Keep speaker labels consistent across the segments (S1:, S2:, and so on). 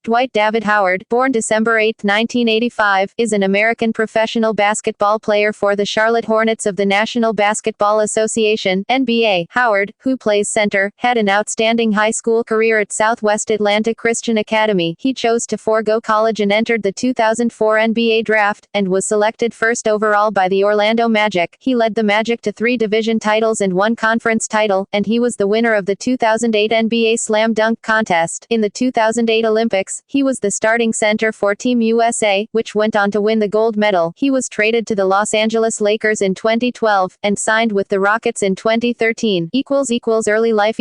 S1: Dwight David Howard, born December 8, 1985, is an American professional basketball player for the Charlotte Hornets of the National Basketball Association (NBA). Howard, who plays center, had an outstanding high school career at Southwest Atlanta Christian Academy. He chose to forego college and entered the 2004 NBA draft, and was selected first overall by the Orlando Magic. He led the Magic to 3 division titles and 1 conference title, and he was the winner of the 2008 NBA Slam Dunk Contest. In the 2008 Olympics, he was the starting center for Team USA, which went on to win the gold medal. He was traded to the Los Angeles Lakers in 2012, and signed with the Rockets in 2013. Early life.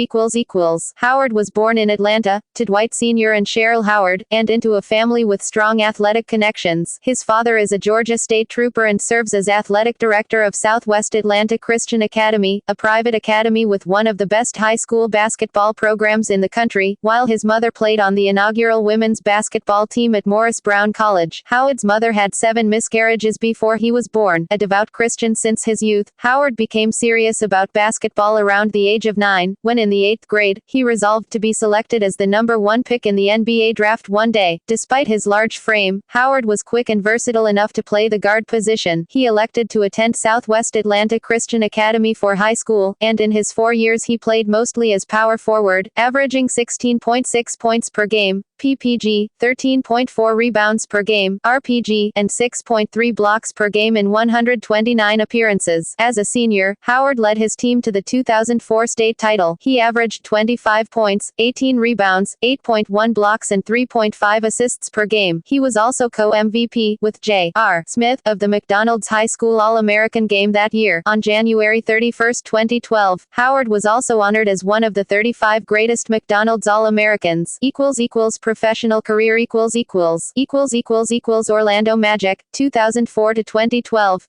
S1: Howard was born in Atlanta, to Dwight Sr. and Cheryl Howard, and into a family with strong athletic connections. His father is a Georgia State Trooper and serves as athletic director of Southwest Atlanta Christian Academy, a private academy with one of the best high school basketball programs in the country, while his mother played on the inaugural women's basketball team at Morris Brown College. Howard's mother had 7 miscarriages before he was born. A devout Christian since his youth, Howard became serious about basketball around the age of 9, when in the 8th grade, he resolved to be selected as the #1 pick in the NBA draft one day. Despite his large frame, Howard was quick and versatile enough to play the guard position. He elected to attend Southwest Atlanta Christian Academy for high school, and in his 4 years he played mostly as power forward, averaging 16.6 points per game, PPG, 13.4 rebounds per game, RPG, and 6.3 blocks per game in 129 appearances. As a senior, Howard led his team to the 2004 state title. He averaged 25 points, 18 rebounds, 8.1 blocks and 3.5 assists per game. He was also co-MVP with J.R. Smith of the McDonald's High School All-American game that year. On January 31, 2012, Howard was also honored as one of the 35 greatest McDonald's All-Americans. Professional career. Orlando Magic, 2004 to 2012.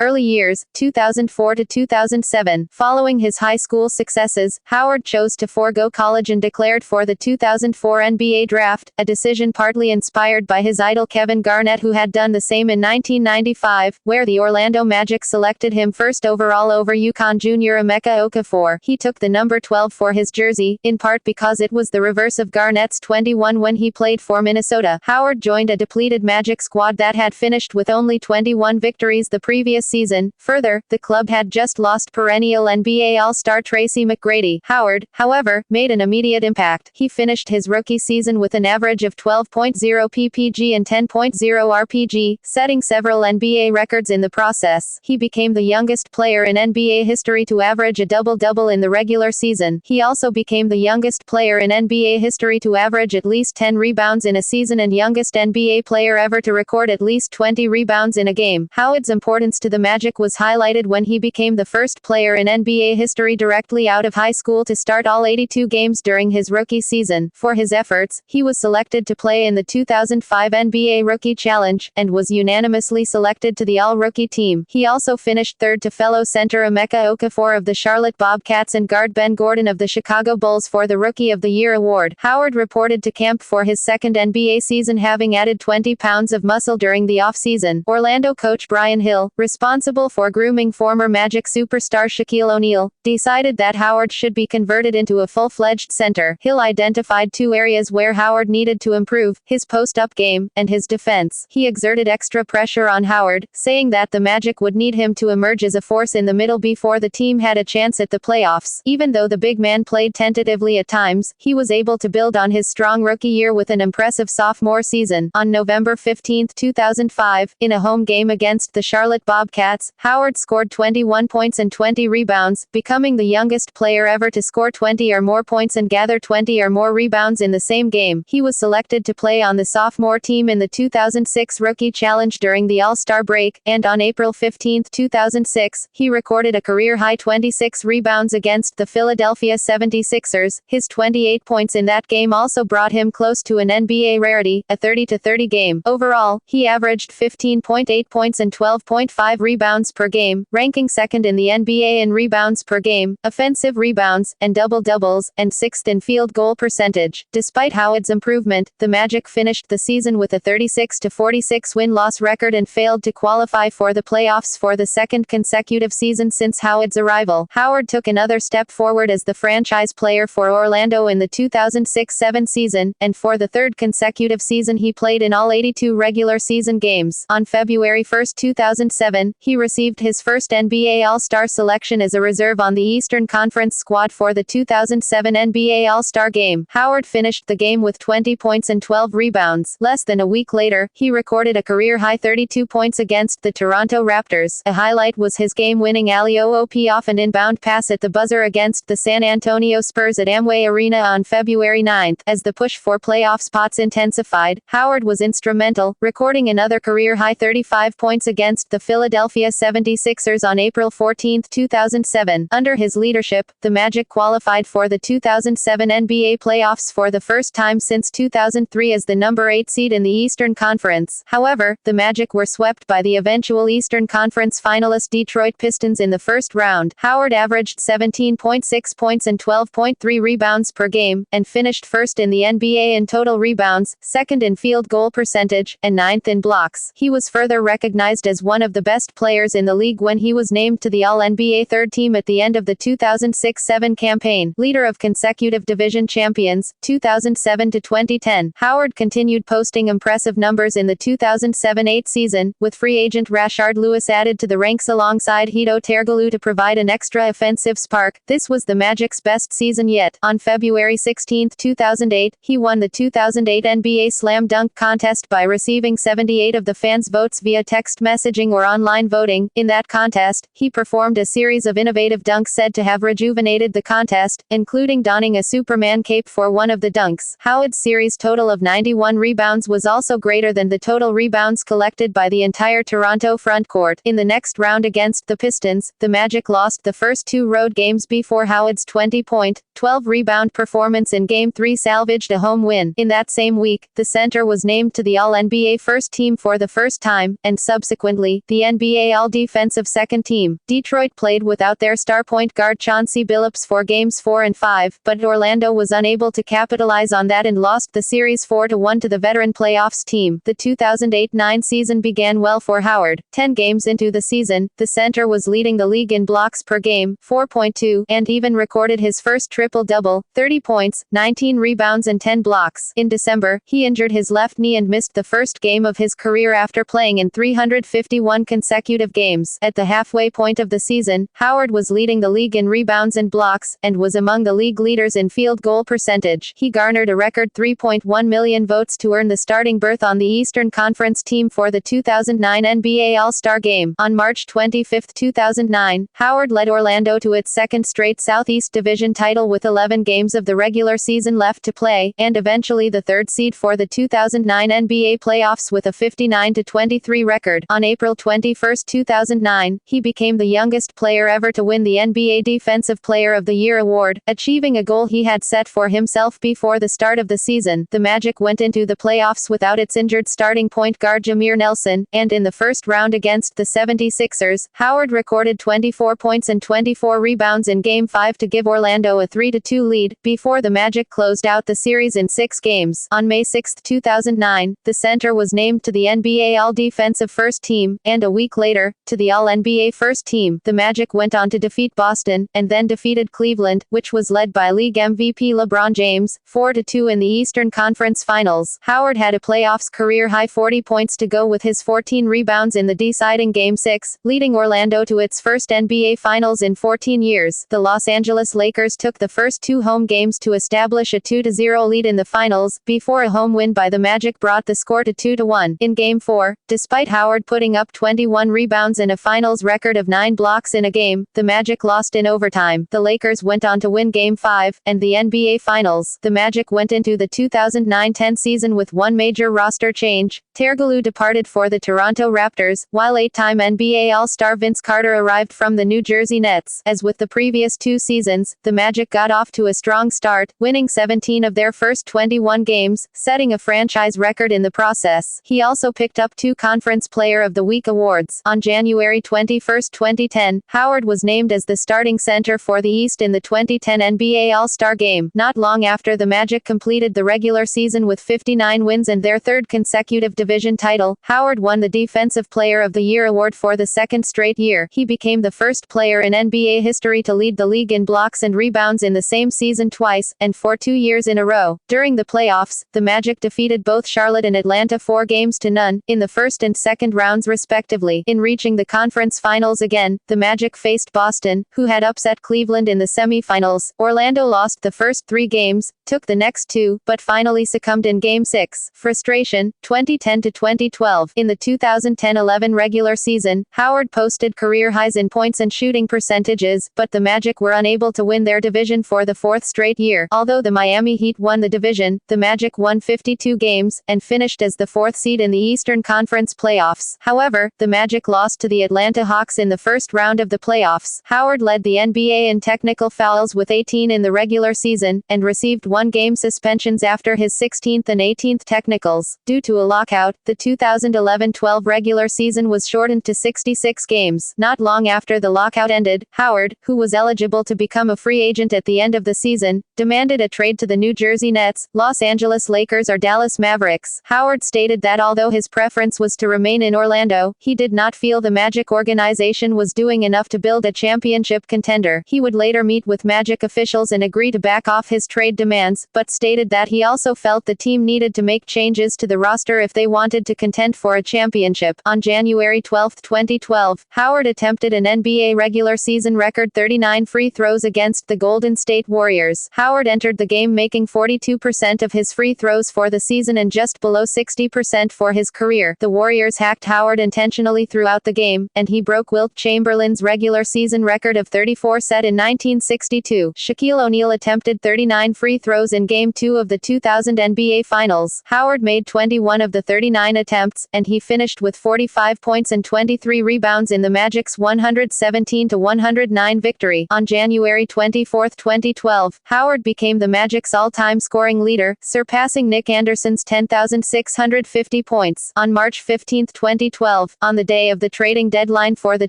S1: Early years, 2004 to 2007. Following his high school successes, Howard chose to forego college and declared for the 2004 NBA draft, a decision partly inspired by his idol Kevin Garnett, who had done the same in 1995, where the Orlando Magic selected him first overall over UConn junior Emeka Okafor. He took the number 12 for his jersey, in part because it was the reverse of Garnett's 21 when he played for Minnesota. Howard joined a depleted Magic squad that had finished with only 21 victories the previous season. Further, the club had just lost perennial NBA All-Star Tracy McGrady. Howard, however, made an immediate impact. He finished his rookie season with an average of 12.0 PPG and 10.0 RPG, setting several NBA records in the process. He became the youngest player in NBA history to average a double-double in the regular season. He also became the youngest player in NBA history to average at least 10 rebounds in a season and youngest NBA player ever to record at least 20 rebounds in a game. Howard's importance to the Magic was highlighted when he became the first player in NBA history directly out of high school to start all 82 games during his rookie season. For his efforts, he was selected to play in the 2005 NBA Rookie Challenge, and was unanimously selected to the All-Rookie team. He also finished third to fellow center Emeka Okafor of the Charlotte Bobcats and guard Ben Gordon of the Chicago Bulls for the Rookie of the Year award. Howard reported to camp for his second NBA season, having added 20 pounds of muscle during the off-season. Orlando coach Brian Hill, responsible for grooming former Magic superstar Shaquille O'Neal, decided that Howard should be converted into a full-fledged center. Hill identified 2 areas where Howard needed to improve: his post-up game, and his defense. He exerted extra pressure on Howard, saying that the Magic would need him to emerge as a force in the middle before the team had a chance at the playoffs. Even though the big man played tentatively at times, he was able to build on his strong rookie year with an impressive sophomore season. On November 15, 2005, in a home game against the Charlotte Bobcats, Howard scored 21 points and 20 rebounds, becoming the youngest player ever to score 20 or more points and gather 20 or more rebounds in the same game. He was selected to play on the sophomore team in the 2006 Rookie Challenge during the All-Star break, and on April 15, 2006, he recorded a career-high 26 rebounds against the Philadelphia 76ers. His 28 points in that game also brought him close to an NBA rarity, a 30-30 game. Overall, he averaged 15.8 points and 12.5 rebounds per game, ranking second in the NBA in rebounds per game, offensive rebounds, and double-doubles, and 6th in field goal percentage. Despite Howard's improvement, the Magic finished the season with a 36-46 win-loss record and failed to qualify for the playoffs for the second consecutive season since Howard's arrival. Howard took another step forward as the franchise player for Orlando in the 2006 2006-07 season, and for the third consecutive season he played in all 82 regular season games. On February 1, 2007, he received his first NBA All-Star selection as a reserve on the Eastern Conference squad for the 2007 NBA All-Star Game. Howard finished the game with 20 points and 12 rebounds. Less than a week later, he recorded a career-high 32 points against the Toronto Raptors. A highlight was his game-winning alley-oop off an inbound pass at the buzzer against the San Antonio Spurs at Amway Arena on February 9. As the push for playoff spots intensified, Howard was instrumental, recording another career-high 35 points against the Philadelphia 76ers on April 14, 2007. Under his leadership, the Magic qualified for the 2007 NBA playoffs for the first time since 2003 as the number 8 seed in the Eastern Conference. However, the Magic were swept by the eventual Eastern Conference finalist Detroit Pistons in the first round. Howard averaged 17.6 points and 12.3 rebounds per game, and finished first in the NBA in total rebounds, second in field goal percentage, and ninth in blocks. He was further recognized as one of the best players in the league when he was named to the All-NBA third team at the end of the 2006-07 campaign. Leader of consecutive division champions, 2007 to 2010. Howard continued posting impressive numbers in the 2007-08 season, with free agent Rashard Lewis added to the ranks alongside Hedo Turkoglu to provide an extra offensive spark. This was the Magic's best season yet. On February 16, 2008, he won the 2008 NBA Slam Dunk Contest by receiving 78 of the fans' votes via text messaging or online voting. In that contest, he performed a series of innovative dunks said to have rejuvenated the contest, including donning a Superman cape for one of the dunks. Howard's series total of 91 rebounds was also greater than the total rebounds collected by the entire Toronto frontcourt. In the next round against the Pistons, the Magic lost the first two road games before Howard's 20-point, 12-rebound performance in Game 3 salvaged a home win. In that same week, the center was named to the All-NBA first team for the first time, and subsequently, the NBA All-Defensive second team. Detroit played without their star point guard Chauncey Billups for Games 4 and 5, but Orlando was unable to capitalize on that and lost the series 4-1 to the veteran playoffs team. The 2008-09 season began well for Howard. 10 games into the season, the center was leading the league in blocks per game, 4.2, and even recorded his first triple-double, 30 points, 19 rebounds and 10 blocks. In December, he injured his left knee and missed the first game of his career after playing in 351 consecutive games. At the halfway point of the season, Howard was leading the league in rebounds and blocks, and was among the league leaders in field goal percentage. He garnered a record 3.1 million votes to earn the starting berth on the Eastern Conference team for the 2009 NBA All-Star Game. On March 25, 2009, Howard led Orlando to its second straight Southeast Division title with 11 games of the regular season left to play, and eventually the third seed for the 2009 NBA playoffs with a 59-23 record. On April 21, 2009, he became the youngest player ever to win the NBA Defensive Player of the Year award, achieving a goal he had set for himself before the start of the season. The Magic went into the playoffs without its injured starting point guard Jameer Nelson, and in the first round against the 76ers, Howard recorded 24 points and 24 rebounds in Game 5 to give Orlando a 3-2 lead, before the Magic closed out the series in 6 games. On May 6, 2009, the center was named to the NBA All-Defensive First Team, and a week later, to the All-NBA First Team. The Magic went on to defeat Boston, and then defeated Cleveland, which was led by league MVP LeBron James, 4-2 in the Eastern Conference Finals. Howard had a playoffs career-high 40 points to go with his 14 rebounds in the deciding Game 6, leading Orlando to its first NBA Finals in 14 years. The Los Angeles Lakers took the first 2 home games to establish a 2-0 lead in the finals, before a home win by the Magic brought the score to 2-1. In Game 4, despite Howard putting up 21 rebounds and a finals record of 9 blocks in a game, the Magic lost in overtime. The Lakers went on to win Game 5, and the NBA Finals. The Magic went into the 2009-10 season with one major roster change. Turkoglu departed for the Toronto Raptors, while 8-time NBA All-Star Vince Carter arrived from the New Jersey Nets. As with the previous 2 seasons, the Magic got off to a strong start, winning 17 of their first 21 games, setting a franchise record in the process. He also picked up 2 Conference Player of the Week awards. On January 21, 2010, Howard was named as the starting center for the East in the 2010 NBA All-Star Game. Not long after the Magic completed the regular season with 59 wins and their third consecutive division title, Howard won the Defensive Player of the Year award for the second straight year. He became the first player in NBA history to lead the league in blocks and rebounds in in the same season twice, and for 2 years in a row. During the playoffs, the Magic defeated both Charlotte and Atlanta 4-0 in the first and second rounds respectively. In reaching the conference finals again, the Magic faced Boston, who had upset Cleveland in the semifinals. Orlando lost the first 3 games, took the next 2, but finally succumbed in Game 6. Frustration, 2010-2012. In the 2010-11 regular season, Howard posted career highs in points and shooting percentages, but the Magic were unable to win their division for the 4th straight year. Although the Miami Heat won the division, the Magic won 52 games, and finished as the 4th seed in the Eastern Conference playoffs. However, the Magic lost to the Atlanta Hawks in the first round of the playoffs. Howard led the NBA in technical fouls with 18 in the regular season, and received 1-game suspensions after his 16th and 18th technicals. Due to a lockout, the 2011-12 regular season was shortened to 66 games. Not long after the lockout ended, Howard, who was eligible to become a free agent at the end of the season, demanded a trade to the New Jersey Nets, Los Angeles Lakers or Dallas Mavericks. Howard stated that although his preference was to remain in Orlando, he did not feel the Magic organization was doing enough to build a championship contender. He would later meet with Magic officials and agree to back off his trade demands, but stated that he also felt the team needed to make changes to the roster if they wanted to contend for a championship. On January 12, 2012, Howard attempted an NBA regular season record 39 free throws against the Golden State Warriors. Howard entered the game making 42% of his free throws for the season and just below 60% for his career. The Warriors hacked Howard intentionally throughout the game, and he broke Wilt Chamberlain's regular season record of 34 set in 1962. Shaquille O'Neal attempted 39 free throws in Game 2 of the 2000 NBA Finals. Howard made 21 of the 39 attempts, and he finished with 45 points and 23 rebounds in the Magic's 117-109 victory. On January 24, 2012, Howard became the Magic's all-time scoring leader, surpassing Nick Anderson's 10,650 points. On March 15, 2012, on the day of the trading deadline for the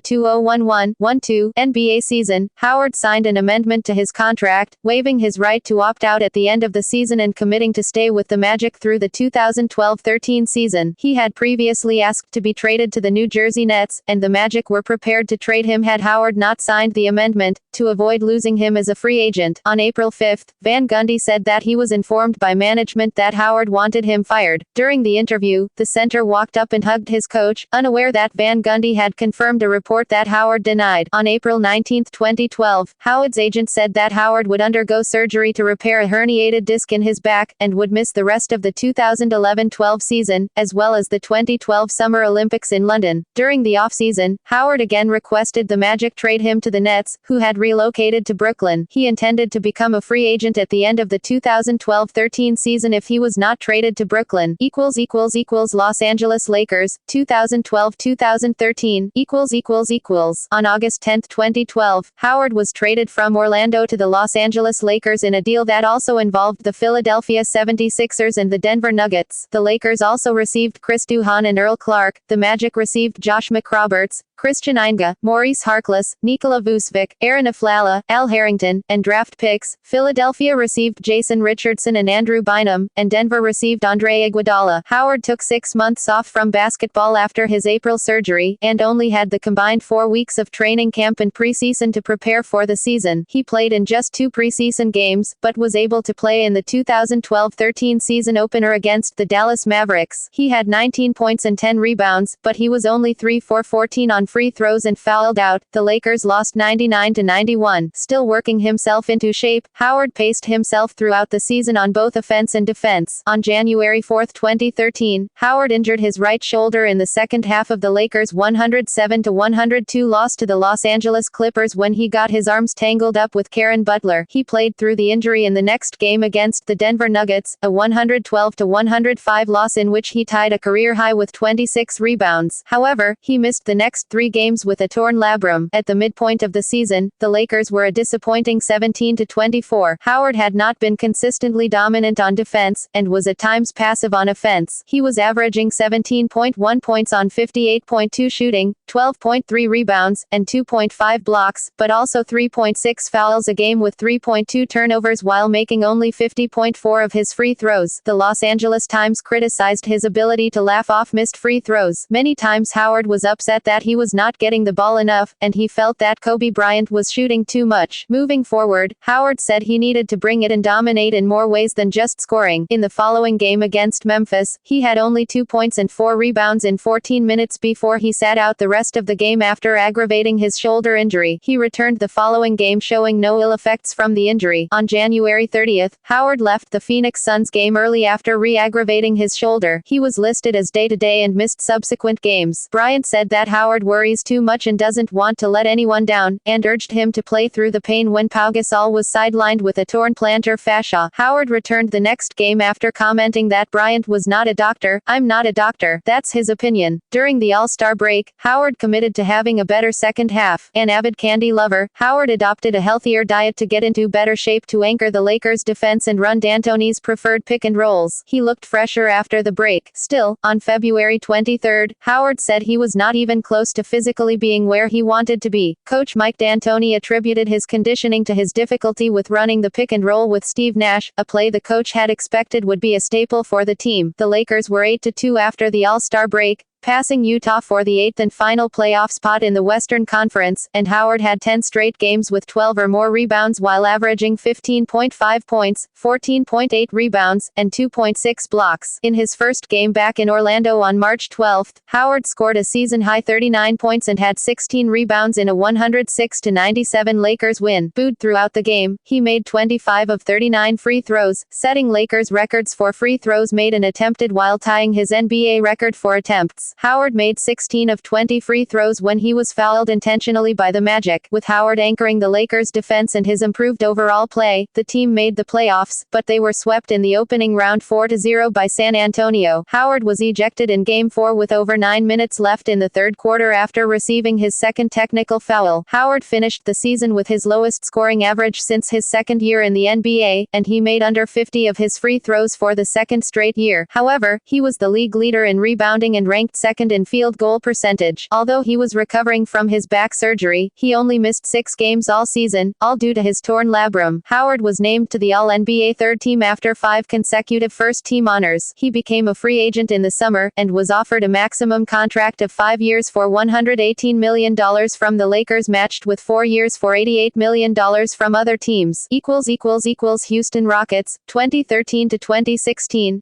S1: 2011-12 NBA season, Howard signed an amendment to his contract, waiving his right to opt out at the end of the season and committing to stay with the Magic through the 2012-13 season. He had previously asked to be traded to the New Jersey Nets, and the Magic were prepared to trade him had Howard not signed the amendment, to avoid losing him as a free agent. On April 5, Van Gundy said that he was informed by management that Howard wanted him fired. During the interview, the center walked up and hugged his coach, unaware that Van Gundy had confirmed a report that Howard denied. On April 19, 2012, Howard's agent said that Howard would undergo surgery to repair a herniated disc in his back, and would miss the rest of the 2011-12 season, as well as the 2012 Summer Olympics in London. During the offseason, Howard again requested the Magic trade him to the Nets, who had relocated to Brooklyn. He intended to become a free agent at the end of the 2012-13 season if he was not traded to Brooklyn. Los Angeles Lakers, 2012-2013. On August 10, 2012, Howard was traded from Orlando to the Los Angeles Lakers in a deal that also involved the Philadelphia 76ers and the Denver Nuggets. The Lakers also received Chris Duhon and Earl Clark. The Magic received Josh McRoberts, Christian Ainge, Maurice Harkless, Nikola Vucevic, Aaron Aflalo, Al Harrington, and draft picks. Philadelphia received Jason Richardson and Andrew Bynum, and Denver received Andre Iguodala. Howard took 6 months off from basketball after his April surgery, and only had the combined 4 weeks of training camp and preseason to prepare for the season. He played in just 2 preseason games, but was able to play in the 2012-13 season opener against the Dallas Mavericks. He had 19 points and 10 rebounds, but he was only 3 for 14 on free throws and fouled out. The Lakers lost 99-91. Still working himself into shape, Howard paced himself throughout the season on both offense and defense. On January 4, 2013, Howard injured his right shoulder in the second half of the Lakers' 107-102 loss to the Los Angeles Clippers when he got his arms tangled up with Karen Butler. He played through the injury in the next game against the Denver Nuggets, a 112-105 loss in which he tied a career high with 26 rebounds. However, he missed the next 3 games with a torn labrum. At the midpoint of the season, the Lakers were a disappointing 17-24. Howard had not been consistently dominant on defense, and was at times passive on offense. He was averaging 17.1 points on 58.2 shooting, 12.3 rebounds, and 2.5 blocks, but also 3.6 fouls a game with 3.2 turnovers while making only 50.4 of his free throws. The Los Angeles Times criticized his ability to laugh off missed free throws. Many times Howard was upset that he was not getting the ball enough, and he felt that Kobe Bryant was shooting too much. Moving forward, Howard said he needed to bring it and dominate in more ways than just scoring. In the following game against Memphis, he had only 2 points and 4 rebounds in 14 minutes before he sat out the rest of the game after aggravating his shoulder injury. He returned the following game showing no ill effects from the injury. On January 30th, Howard left the Phoenix Suns game early after re-aggravating his shoulder. He was listed as day-to-day and missed subsequent games. Bryant said that Howard worries too much and doesn't want to let anyone down, and urged him to play through the pain when Pau Gasol was sidelined with a torn plantar fascia. Howard returned the next game after commenting that Bryant was not a doctor. "I'm not a doctor. That's his opinion." During the All-Star break, Howard committed to having a better second half. An avid candy lover, Howard adopted a healthier diet to get into better shape to anchor the Lakers' defense and run D'Antoni's preferred pick and rolls. He looked fresher after the break. Still, on February 23rd, Howard said he was not even close to physically being where he wanted to be. Coach Mike D'Antoni attributed his conditioning to his difficulty with running the pick and roll with Steve Nash, a play the coach had expected would be a staple for the team. The Lakers were 8-2 after the All-Star break, passing Utah for the 8th and final playoff spot in the Western Conference, and Howard had 10 straight games with 12 or more rebounds while averaging 15.5 points, 14.8 rebounds, and 2.6 blocks. In his first game back in Orlando on March 12th, Howard scored a season-high 39 points and had 16 rebounds in a 106-97 Lakers win. Booed throughout the game, he made 25 of 39 free throws, setting Lakers records for free throws made and attempted while tying his NBA record for attempts. Howard made 16 of 20 free throws when he was fouled intentionally by the Magic. With Howard anchoring the Lakers' defense and his improved overall play, the team made the playoffs, but they were swept in the opening round 4-0 by San Antonio. Howard was ejected in Game 4 with over 9 minutes left in the third quarter after receiving his second technical foul. Howard finished the season with his lowest scoring average since his second year in the NBA, and he made under 50 of his free throws for the second straight year. However, he was the league leader in rebounding and ranked second in field goal percentage. Although he was recovering from his back surgery, he only missed 6 games all season, all due to his torn labrum. Howard was named to the All-NBA third team after 5 consecutive first-team honors. He became a free agent in the summer, and was offered a maximum contract of 5 years for $118 million from the Lakers matched with 4 years for $88 million from other teams. Houston Rockets, 2013-2016.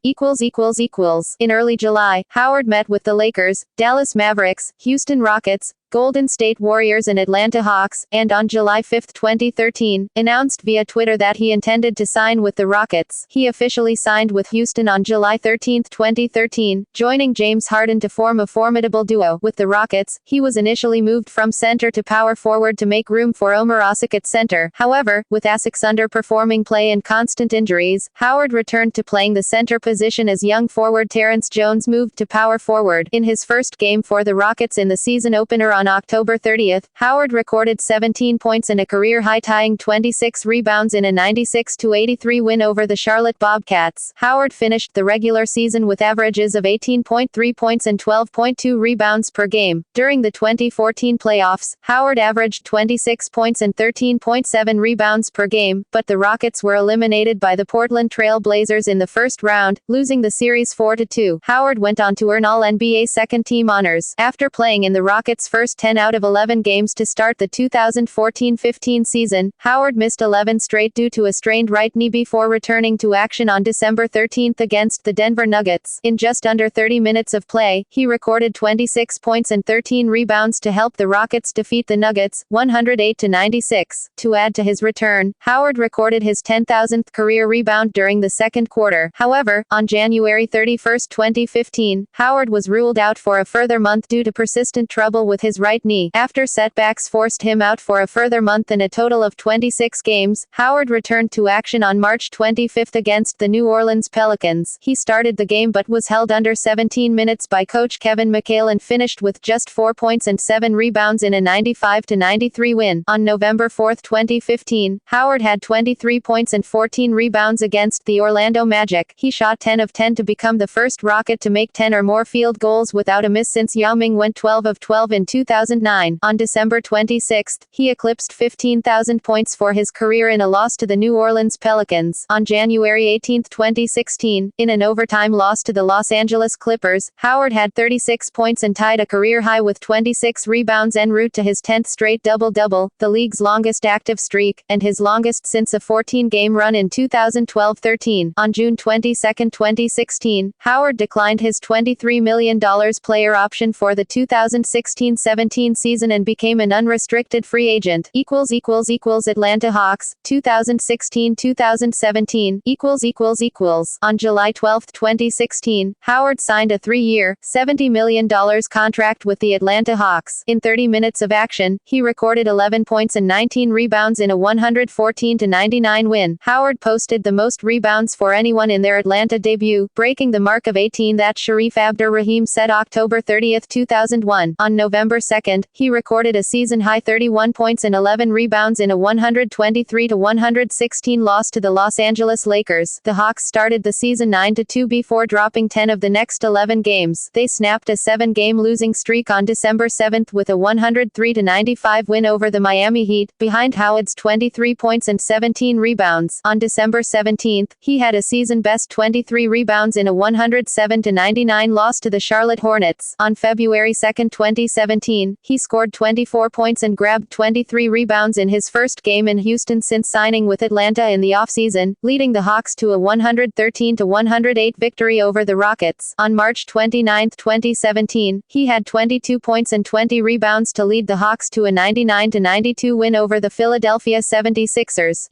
S1: In early July, Howard met with the Lakers, Dallas Mavericks, Houston Rockets, Golden State Warriors and Atlanta Hawks, and on July 5, 2013, announced via Twitter that he intended to sign with the Rockets. He officially signed with Houston on July 13, 2013, joining James Harden to form a formidable duo. With the Rockets, he was initially moved from center to power forward to make room for Omer Asik at center. However, with Asik's underperforming play and constant injuries, Howard returned to playing the center position as young forward Terrence Jones moved to power forward. In his first game for the Rockets in the season opener on October 30th, Howard recorded 17 points and a career-high tying 26 rebounds in a 96-83 win over the Charlotte Bobcats. Howard finished the regular season with averages of 18.3 points and 12.2 rebounds per game. During the 2014 playoffs, Howard averaged 26 points and 13.7 rebounds per game, but the Rockets were eliminated by the Portland Trail Blazers in the first round, losing the series 4-2. Howard went on to earn All-NBA second-team honors. After playing in the Rockets' first 10 out of 11 games to start the 2014-15 season, Howard missed 11 straight due to a strained right knee before returning to action on December 13 against the Denver Nuggets. In just under 30 minutes of play, he recorded 26 points and 13 rebounds to help the Rockets defeat the Nuggets, 108-96. To add to his return, Howard recorded his 10,000th career rebound during the second quarter. However, on January 31, 2015, Howard was ruled out for a further month due to persistent trouble with his right knee. After setbacks forced him out for a further month and a total of 26 games, Howard returned to action on March 25 against the New Orleans Pelicans. He started the game but was held under 17 minutes by coach Kevin McHale and finished with just 4 points and 7 rebounds in a 95-93 win. On November 4, 2015, Howard had 23 points and 14 rebounds against the Orlando Magic. He shot 10 of 10 to become the first Rocket to make 10 or more field goals without a miss since Yao Ming went 12 of 12 in 2000. 2009. On December 26, he eclipsed 15,000 points for his career in a loss to the New Orleans Pelicans. On January 18, 2016, in an overtime loss to the Los Angeles Clippers, Howard had 36 points and tied a career high with 26 rebounds en route to his 10th straight double-double, the league's longest active streak, and his longest since a 14-game run in 2012-13. On June 22, 2016, Howard declined his $23 million player option for the 2016-17 season and became an unrestricted free agent. Atlanta Hawks, 2016-2017. On July 12, 2016, Howard signed a 3-year, $70 million contract with the Atlanta Hawks. In 30 minutes of action, he recorded 11 points and 19 rebounds in a 114-99 win. Howard posted the most rebounds for anyone in their Atlanta debut, breaking the mark of 18 that Sharif Abdur-Rahim set October 30, 2001. On November 2, he recorded a season-high 31 points and 11 rebounds in a 123-116 loss to the Los Angeles Lakers. The Hawks started the season 9-2 before dropping 10 of the next 11 games. They snapped a 7-game losing streak on December 7 with a 103-95 win over the Miami Heat, behind Howard's 23 points and 17 rebounds. On December 17, he had a season-best 23 rebounds in a 107-99 loss to the Charlotte Hornets. On February 2, 2017, he scored 24 points and grabbed 23 rebounds in his first game in Houston since signing with Atlanta in the offseason, leading the Hawks to a 113-108 victory over the Rockets. On March 29, 2017, he had 22 points and 20 rebounds to lead the Hawks to a 99-92 win over the Philadelphia 76ers.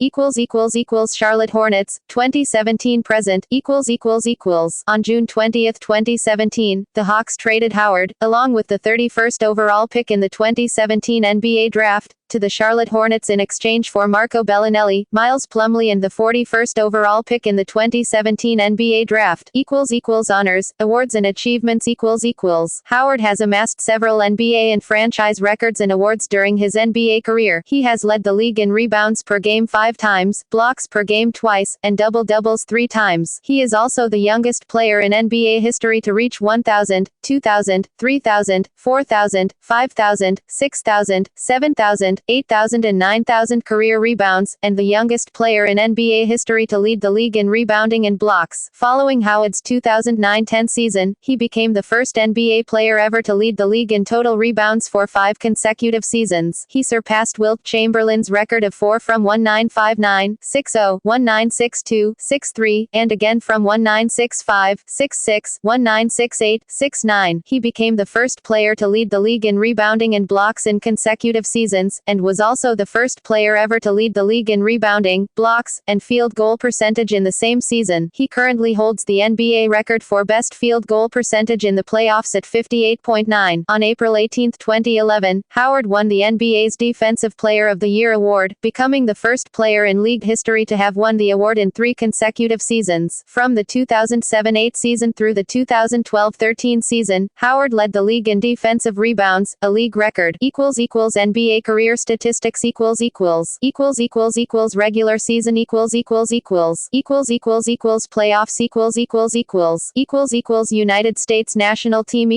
S1: Charlotte Hornets, 2017-present. On June 20, 2017, the Hawks traded Howard, along with the 31st overall pick in the 2017 NBA Draft, to the Charlotte Hornets in exchange for Marco Bellinelli, Miles Plumlee and the 41st overall pick in the 2017 NBA Draft. Honors, awards and achievements. Howard has amassed several NBA and franchise records and awards during his NBA career. He has led the league in rebounds per game 5 times, blocks per game twice, and double-doubles 3 times. He is also the youngest player in NBA history to reach 1,000, 2,000, 3,000, 4,000, 5,000, 6,000, 7,000, 8,000 and 9,000 career rebounds, and the youngest player in NBA history to lead the league in rebounding and blocks. Following Howard's 2009-10 season, he became the first NBA player ever to lead the league in total rebounds for 5 consecutive seasons. He surpassed Wilt Chamberlain's record of 4 from 1959, 6-0, 1962, 6-3, and again from 1965, 6-6, 1968, 6-9. He became the first player to lead the league in rebounding and blocks in consecutive seasons, and was also the first player ever to lead the league in rebounding, blocks, and field goal percentage in the same season. He currently holds the NBA record for best field goal percentage in the playoffs at 58.9. On April 18, 2011, Howard won the NBA's Defensive Player of the Year award, becoming the first player in league history to have won the award in 3 consecutive seasons. From the 2007-8 season through the 2012-13 season, Howard led the league in defensive rebounds, a league record. NBA career statistics. Regular season. Playoffs. United States national team.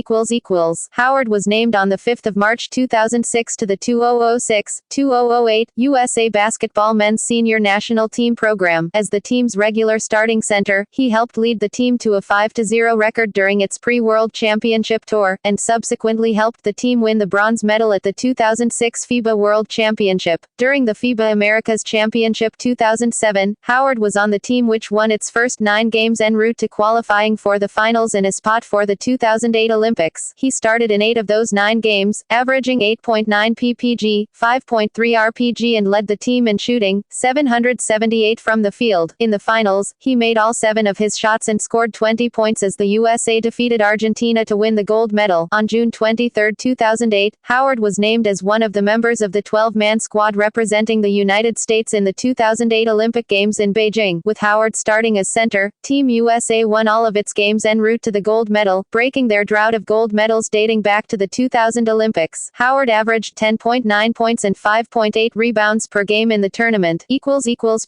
S1: Howard was named on the 5th of March 2006 to the 2006-2008 USA Basketball Men's Senior National Team program. As the team's regular starting center, he helped lead the team to a 5-0 record during its pre-World Championship tour, and subsequently helped the team win the bronze medal at the 2006 FIBA World Championship. During the FIBA Americas Championship 2007, Howard was on the team which won its first 9 games en route to qualifying for the finals and a spot for the 2008 Olympics. He started in 8 of those 9 games, averaging 8.9 ppg, 5.3 rpg, and led the team in shooting, 778 from the field. In the finals, he made all 7 of his shots and scored 20 points as the USA defeated Argentina to win the gold medal. On June 23, 2008, Howard was named as one of the members of the the 12-man squad representing the United States in the 2008 Olympic Games in Beijing. With Howard starting as center, Team USA won all of its games en route to the gold medal, breaking their drought of gold medals dating back to the 2000 Olympics. Howard averaged 10.9 points and 5.8 rebounds per game in the tournament.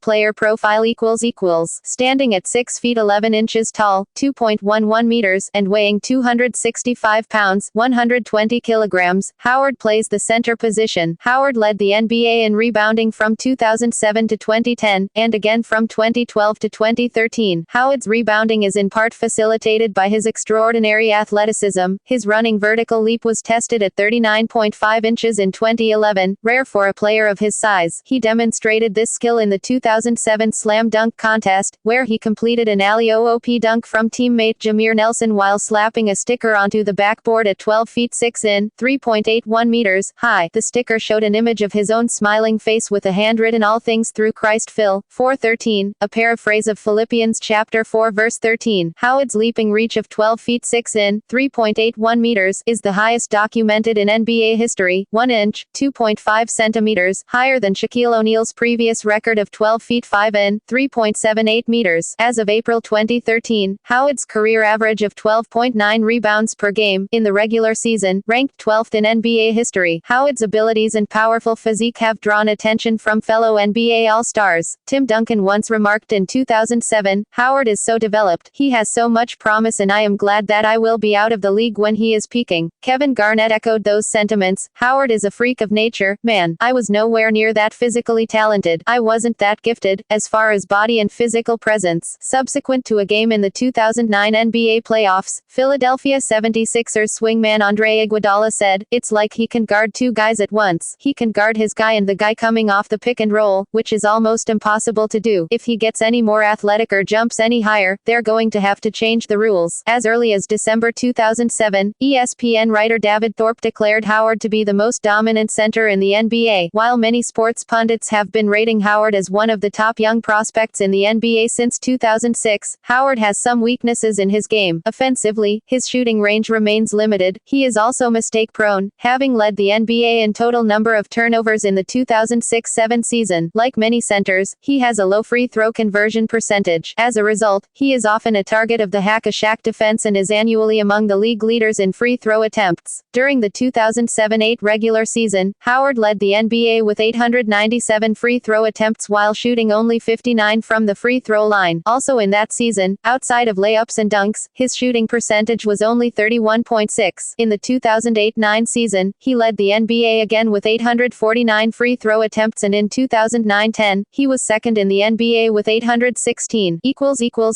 S1: Player profile == Standing at 6 feet 11 inches tall, 2.11 meters, and weighing 265 pounds, 120 kilograms, Howard plays the center position. Howard led the NBA in rebounding from 2007 to 2010, and again from 2012 to 2013. Howard's rebounding is in part facilitated by his extraordinary athleticism. His running vertical leap was tested at 39.5 inches in 2011, rare for a player of his size. He demonstrated this skill in the 2007 Slam Dunk Contest, where he completed an alley-oop dunk from teammate Jameer Nelson while slapping a sticker onto the backboard at 12 feet 6 in, 3.81 meters, high. The sticker showed an image of his own smiling face with a handwritten "All things through Christ." Phil. 4:13, a paraphrase of Philippians chapter 4 verse 13. Howard's leaping reach of 12 feet 6 in, 3.81 meters, is the highest documented in NBA history, 1 inch, 2.5 centimeters, higher than Shaquille O'Neal's previous record of 12 feet 5 in, 3.78 meters. As of April 2013, Howard's career average of 12.9 rebounds per game in the regular season ranked 12th in NBA history. Howard's abilities and powerful physique have drawn attention from fellow NBA All-Stars. Tim Duncan once remarked in 2007, "Howard is so developed, he has so much promise, and I am glad that I will be out of the league when he is peaking." Kevin Garnett echoed those sentiments. "Howard is a freak of nature, man. I was nowhere near that physically talented. I wasn't that gifted, as far as body and physical presence." Subsequent to a game in the 2009 NBA playoffs, Philadelphia 76ers swingman Andre Iguodala said, "It's like he can guard two guys at once. He can guard his guy and the guy coming off the pick and roll, which is almost impossible to do. If he gets any more athletic or jumps any higher, they're going to have to change the rules." As early as December 2007, ESPN writer David Thorpe declared Howard to be the most dominant center in the NBA. While many sports pundits have been rating Howard as one of the top young prospects in the NBA since 2006, Howard has some weaknesses in his game. Offensively, his shooting range remains limited. He is also mistake-prone, having led the NBA in total number of turnovers in the 2006-07 season. Like many centers, he has a low free throw conversion percentage. As a result, he is often a target of the hack-a-Shaq defense and is annually among the league leaders in free throw attempts. During the 2007-08 regular season, Howard led the NBA with 897 free throw attempts while shooting only 59 from the free throw line. Also in that season, outside of layups and dunks, his shooting percentage was only 31.6. In the 2008-09 season, he led the NBA again with 849 free throw attempts, and in 2009-10, he was second in the NBA with 816.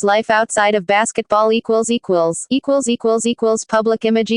S1: Life outside of basketball public image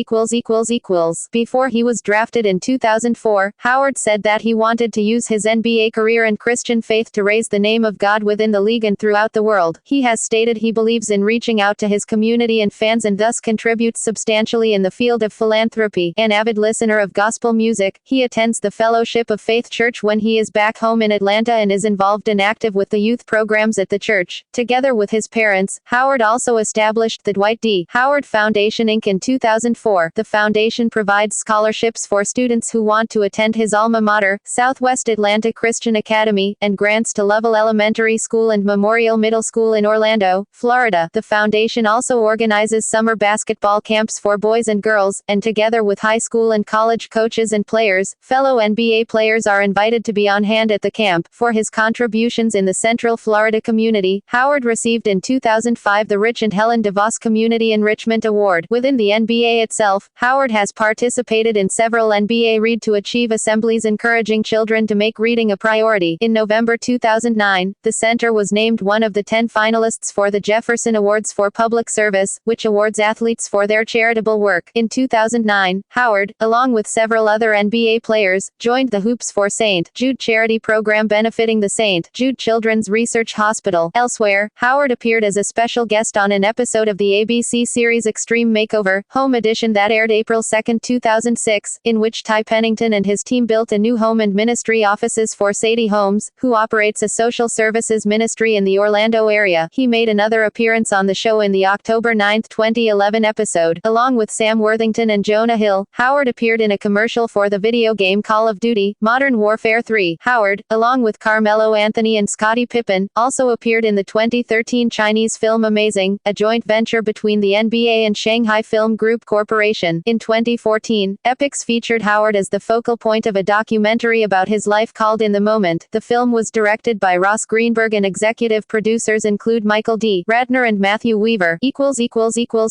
S1: Before he was drafted in 2004, Howard said that he wanted to use his NBA career and Christian faith to raise the name of God within the league and throughout the world. He has stated he believes in reaching out to his community and fans and thus contributes substantially in the field of philanthropy. An avid listener of gospel music, he attends the Fellowship of Faith Church when he is back home in Atlanta and is involved and active with the youth programs at the church. Together with his parents, Howard also established the Dwight D. Howard Foundation Inc. in 2004. The foundation provides scholarships for students who want to attend his alma mater, Southwest Atlanta Christian Academy, and grants to Lovell Elementary School and Memorial Middle School in Orlando, Florida. The foundation also organizes summer basketball camps for boys and girls, and together with high school and college coaches and players, fellow NBA players are invited to be on hand at the camp. For his contributions in the Central Florida community, Howard received in 2005 the Rich and Helen DeVos Community Enrichment Award. Within the NBA itself, Howard has participated in several NBA Read to Achieve assemblies encouraging children to make reading a priority. In November 2009, the center was named one of the 10 finalists for the Jefferson Awards for Public Service, which awards athletes for their charitable work. In 2009, Howard, along with several other NBA players, joined the Hoops for St. Jude charity program benefiting the St. Jude Children's Research Hospital. Elsewhere, Howard appeared as a special guest on an episode of the ABC series Extreme Makeover, Home Edition that aired April 2, 2006, in which Ty Pennington and his team built a new home and ministry offices for Sadie Holmes, who operates a social services ministry in the Orlando area. He made another appearance on the show in the October 9, 2011 episode. Along with Sam Worthington and Jonah Hill, Howard appeared in a commercial for the video game Call of of Duty: Modern Warfare 3. Howard, along with Carmelo Anthony and Scottie Pippen, also appeared in the 2013 Chinese film Amazing, a joint venture between the NBA and Shanghai Film Group Corporation. In 2014, Epix featured Howard as the focal point of a documentary about his life called In the Moment. The film was directed by Ross Greenberg and executive producers include Michael D. Ratner and Matthew Weaver.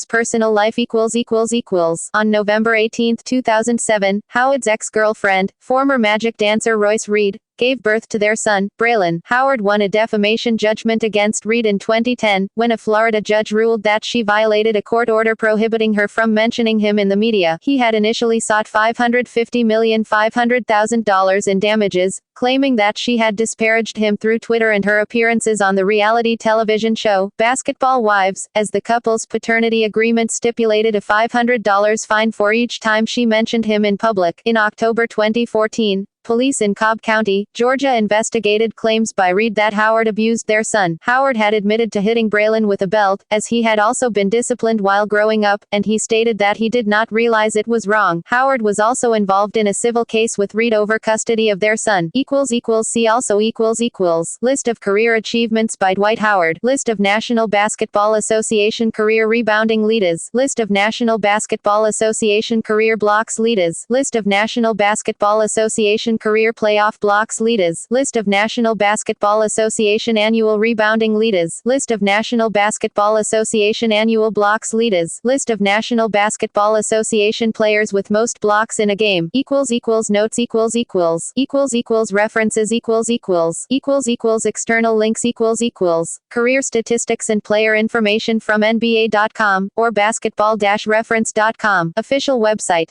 S1: Personal life. On November 18, 2007, Howard's ex-girlfriend, former Magic dancer Royce Reed, gave birth to their son, Braylon. Howard won a defamation judgment against Reed in 2010, when a Florida judge ruled that she violated a court order prohibiting her from mentioning him in the media. He had initially sought $550,500,000 in damages, claiming that she had disparaged him through Twitter and her appearances on the reality television show, Basketball Wives, as the couple's paternity agreement stipulated a $500 fine for each time she mentioned him in public. In October 2014, police in Cobb County, Georgia investigated claims by Reed that Howard abused their son. Howard had admitted to hitting Braylon with a belt, as he had also been disciplined while growing up, and he stated that he did not realize it was wrong. Howard was also involved in a civil case with Reed over custody of their son. See also List of career achievements by Dwight Howard. List of National Basketball Association career rebounding leaders. List of National Basketball Association career blocks leaders. List of National Basketball Association career playoff blocks leaders. List of National Basketball Association annual rebounding leaders. List of National Basketball Association annual blocks leaders. List of National Basketball Association players with most blocks in a game. Notes. References. External links. Career statistics and player information from NBA.com or basketball-reference.com. Official website.